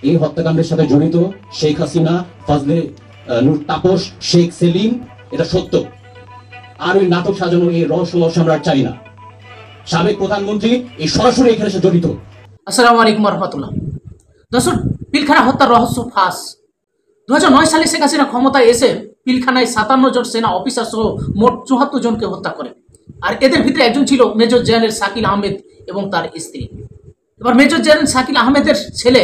এই হত্যাকাণ্ডের সাথে জড়িত শেখ হাসিনা, ফজলে নূর তাপস, শেখ সেলিম, এটা সত্য। আর ওই নাটক সাজানো এই রহস্যময় আমরা চাই না। সাবেক প্রধানমন্ত্রী এই সরাসরি এখানে এসে জড়িত। আসসালামু আলাইকুম রহমতুল্লাহ। দর্শক, পিলখানা হত্যার রহস্য ফাঁস। 2009 সালে শেখ হাসিনা ক্ষমতায় এসে পিলখানায় 57 জন সেনা অফিসার সহ মোট 74 জনকে হত্যা করে। আর এদের ভিতরে একজন ছিল মেজর জেনারেল শাকিল আহমেদ এবং তার স্ত্রী। এবার মেজর জেনারেল শাকিল আহমেদের ছেলে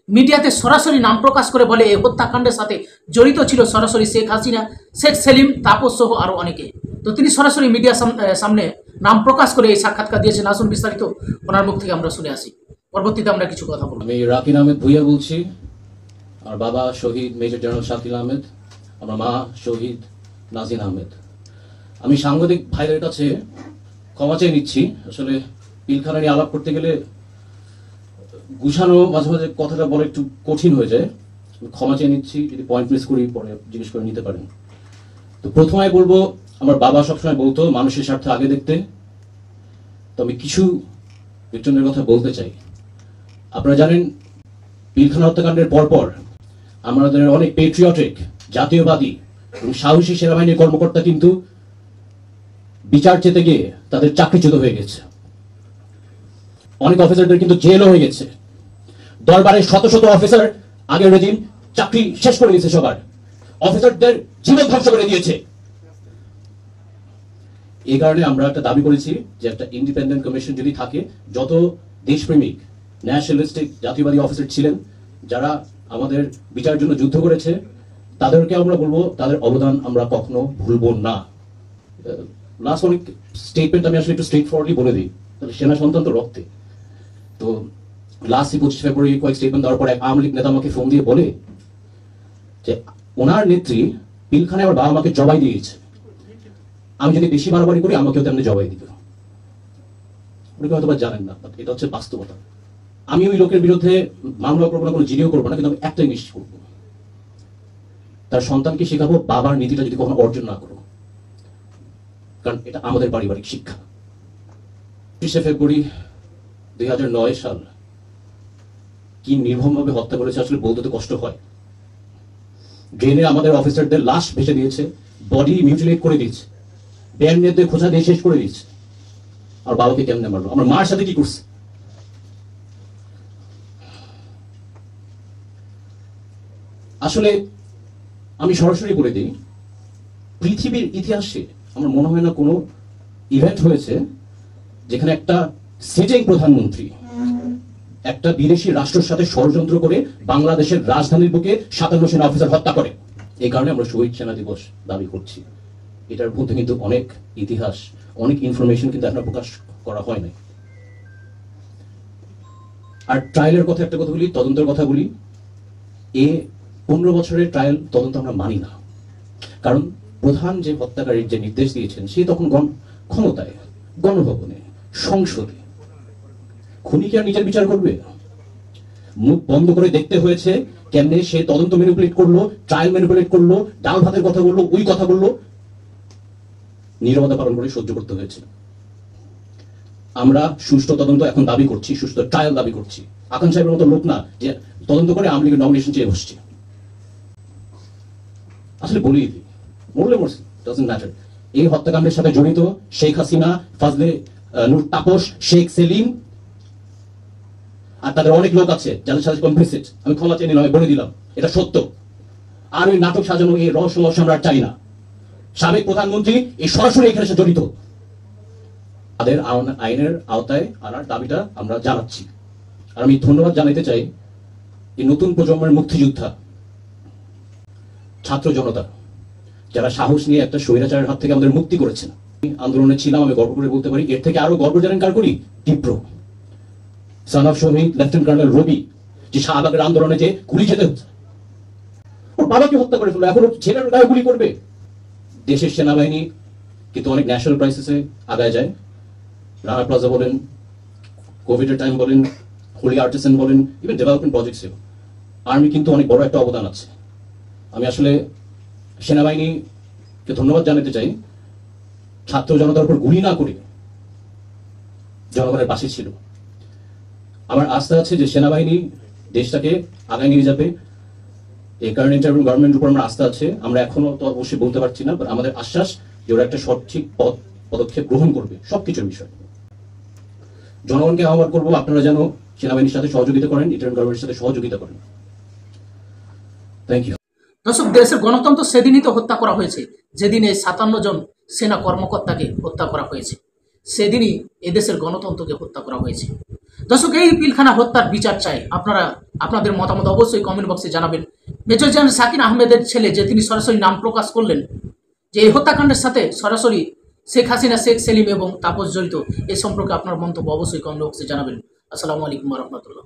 মিডিয়াতে সরাসরি নাম প্রকাশ করে বলে এই হত্যাকাণ্ডের সাথে জড়িত ছিল সরাসরি শেখ হাসিনা, শেখ সেলিম, তাপস সহ আরও অনেকে। তো তিনি সরাসরি মিডিয়ার সামনে নাম প্রকাশ করে এই সাক্ষাৎকার দিয়েছেন। আসুন বিস্তারিত ওনার মুখ থেকে আমরা শুনে আসি, পরবর্তীতে আমরা কিছু কথা বলব। আমি রাকিন আহমেদ ভুইয়া বলছি। আমার বাবা শহীদ মেজর জেনারেল শাকিল আহমেদ, আমার মা শহীদ নাজিন আহমেদ। আমি সাংবাদিক ভাইদের কাছে ক্ষমা চেয়ে নিচ্ছি। আসলে পিলখানা নিয়ে আলাপ করতে গেলে গুছানো মাঝে মাঝে কথাটা বলা একটু কঠিন হয়ে যায়। ক্ষমা চেয়ে নিচ্ছি, যদি পয়েন্ট মিস করি পরে জিজ্ঞেস করে নিতে পারেন। তো প্রথমে বলবো, আমার বাবা সবসময় বলতো মানুষের স্বার্থ আগে দেখতে। তো আমি কিছু ভিক্টিমের কথা বলতে চাই। আপনারা জানেন, পিলখানা হত্যাকাণ্ডের পরপর আমাদের অনেক পেট্রিয়টিক, জাতীয়বাদী এবং সাহসী সেনাবাহিনীর কর্মকর্তা কিন্তু বিচার চেতে গিয়ে তাদের চাকরিচ্যুত হয়ে গেছে। অনেক অফিসারদের কিন্তু জেলও হয়ে গেছে। দরবারে শত শত অফিসার আগের রেজিম চাকরি শেষ করে দিয়েছে, সবার অফিসারদের জীবন ধ্বংস করে দিয়েছে। এই কারণে আমরা একটা দাবি করেছি যে একটা ইন্ডিপেন্ডেন্ট কমিশন যদি থাকে, যত দেশপ্রেমিক ন্যাশনালিস্টিক জাতীয়বাদী অফিসার ছিলেন যারা আমাদের বিচারের জন্য যুদ্ধ করেছে, তাদেরকে আমরা বলবো তাদের অবদান আমরা কখনো ভুলবো না। লাস্ট অনেক স্টেটমেন্ট আমি আসলে একটু স্ট্রেট ফরওয়ার্ডলি বলে দিই, তাহলে সেনা সন্তান তো রক্তে। তো লাস্ট 25 ফেব্রুয়ারি কয়েক স্টেটমেন্ট দেওয়ার পর এক আওয়ামী লীগ নেতা আমাকে ফোন দিয়ে বলে যে ওনার নেত্রী পিলখানায় আমার বাবা মাকে জবাই দিয়েছে, আমি যদি বেশি বাড়াবাড়ি করি আমাকেও তেমনি জবাই দিবে। অনেকে হয়তো জানেন না, এটা হচ্ছে বাস্তবতা। আমি ওই লোকের বিরুদ্ধে মামলা করবো না, কোনো জিডিও করবো না, কিন্তু আমি একটাই নিশ্চিত করবো, তার সন্তানকে শেখাবো বাবার নীতিটা যদি কখনো অর্জন না করো, কারণ এটা আমাদের পারিবারিক শিক্ষা। 30 ফেব্রুয়ারি 2009 সাল কি নির্মমভাবে হত্যা করেছে আসলে বলতে তো কষ্ট হয়। ড্রেনে আমাদের অফিসারদের লাশ ভেসে দিয়েছে, বডি মিউটিলেট করে দিয়েছে, ব্যান্ডেডদের খোঁজা দিয়ে শেষ করে দিয়েছে। আর বাবাকে কেমনে মারলো, আমার মার সাথে কি করছে। আসলে আমি সরাসরি বলে দিই, পৃথিবীর ইতিহাসে আমার মনে হয় না কোনো ইভেন্ট হয়েছে যেখানে একটা সিটিং প্রধানমন্ত্রী একটা বিদেশি রাষ্ট্রের সাথে ষড়যন্ত্র করে বাংলাদেশের রাজধানীর বুকে 57 সেনা অফিসার হত্যা করে। এই কারণে আমরা শহীদ সেনা দিবস দাবি করছি। এটার মধ্যে কিন্তু অনেক ইতিহাস, অনেক ইনফরমেশন কিন্তু এখনো প্রকাশ করা হয় নাই। আর ট্রায়ালের কথা একটা কথা বলি, তদন্তের কথা বলি। 15 বছরের ট্রায়াল তদন্ত আমরা মানি না, কারণ প্রধান যে হত্যাকারীর যে নির্দেশ দিয়েছেন সে তখন ক্ষমতায়, গণভবনে, সংসদে। খুনিকে আর নিজের বিচার করবে? মুখ বন্ধ করে দেখতে হয়েছে কেমনে সে তদন্ত ম্যানিপুলেট করলো, ট্রায়াল ম্যানিপুলেট করলো, ডাল ভাতের কথা বললো, ওই কথা বললো, নীরবতা পালন করে সহ্য করতে হয়েছে। আমরা সুষ্ঠু তদন্ত এখন দাবি করছি, সুষ্ঠু ট্রায়াল দাবি করছি। আকান সাহেবের মতো লোক না যে তদন্ত করে আওয়ামী লীগের নমিনেশন চেয়ে বসছে। আসলে বলি মরলে মরছে, ডাজন্ট ম্যাটার। এই হত্যাকাণ্ডের সাথে জড়িত শেখ হাসিনা, ফজলে নূর তাপস, শেখ সেলিম আর তাদের অনেক লোক আছে যাদের সাথে কমপ্লিসিট। আমি ক্ষমা চেয়ে নিলাম, বলে দিলাম এটা সত্য। আর ওই নাটক সাজানো এই রহস্যময় আমরা চাই না। সাবেক প্রধানমন্ত্রী এই সরাসরি এখানে এসে জড়িত। তাদের আইনের আওতায় আনার দাবিটা আমরা জানাচ্ছি। আর আমি ধন্যবাদ জানাতে চাই এই নতুন প্রজন্মের মুক্তিযোদ্ধা, ছাত্র জনতা, যারা সাহস নিয়ে একটা স্বৈরাচারের হাত থেকে আমাদের মুক্তি করেছেন। আন্দোলনে ছিলাম, আমি গর্ব করে বলতে পারি। এর থেকে আরো গর্ব জানেন কার করি? তীব্র সন অফ শহীদ লেফটেন্যান্ট কর্নেল রবি, যে শাহবাগের আন্দোলনে যে গুলি খেতে হচ্ছে, ওর বাবাকে হত্যা করে ফেললো, এখন ছেলের গায়ে গুলি করবে। দেশের সেনাবাহিনী কিন্তু অনেক ন্যাশনাল ক্রাইসিসে আগায় যায়। রানা প্লাজা বলেন, কোভিড এর টাইম বলেন, হোলি আর্টিসান বলেন, ইভেন ডেভেলপমেন্ট প্রজেক্টসেও আর্মি কিন্তু অনেক বড় একটা অবদান আছে। আমি আসলে সেনাবাহিনীকে ধন্যবাদ জানাতে চাই, ছাত্র জনতার উপর গুলি না করে জনগণের পাশে ছিল। আমার আস্থা আছে যে সেনাবাহিনী দেশটাকে আগায় নিয়ে যাবে। এই কারণে ইন্টারিম গভর্নমেন্টের উপর আমরা আস্থা আছে। আমরা এখনো তো অবশ্যই বলতে পারছি না, but আমাদের আশ্বাস যে ওরা একটা সঠিক পদক্ষেপ গ্রহণ করবে সবকিছুর বিষয়। জনগণকে আহ্বান করবো, আপনারা যেন সেনাবাহিনীর সাথে সহযোগিতা করেন, ইন্টারিম গভর্নমেন্টের সাথে সহযোগিতা করেন। Thank you. দর্শক, দেশের গণতন্ত্র সেদিনই তো হত্যা করা হয়েছে যেদিন এই 57 জন সেনা কর্মকর্তাকে হত্যা করা হয়েছে, সেদিনই এদেশের গণতন্ত্রকে হত্যা করা হয়েছে। দর্শক, এই পিলখানা হত্যার বিচার চাই। আপনারা আপনাদের মতামত অবশ্যই কমেন্ট বক্সে জানাবেন। মেজর জেনারেল শাকির আহমেদের ছেলে, যে তিনি সরাসরি নাম প্রকাশ করলেন, যে এই হত্যাকাণ্ডের সাথে সরাসরি শেখ হাসিনা, শেখ সেলিম এবং তাপস জড়িত, এ সম্পর্কে আপনার মন্তব্য অবশ্যই কমেন্ট বক্সে জানাবেন। আসসালামু আলাইকুম রহমতুল্লাহ।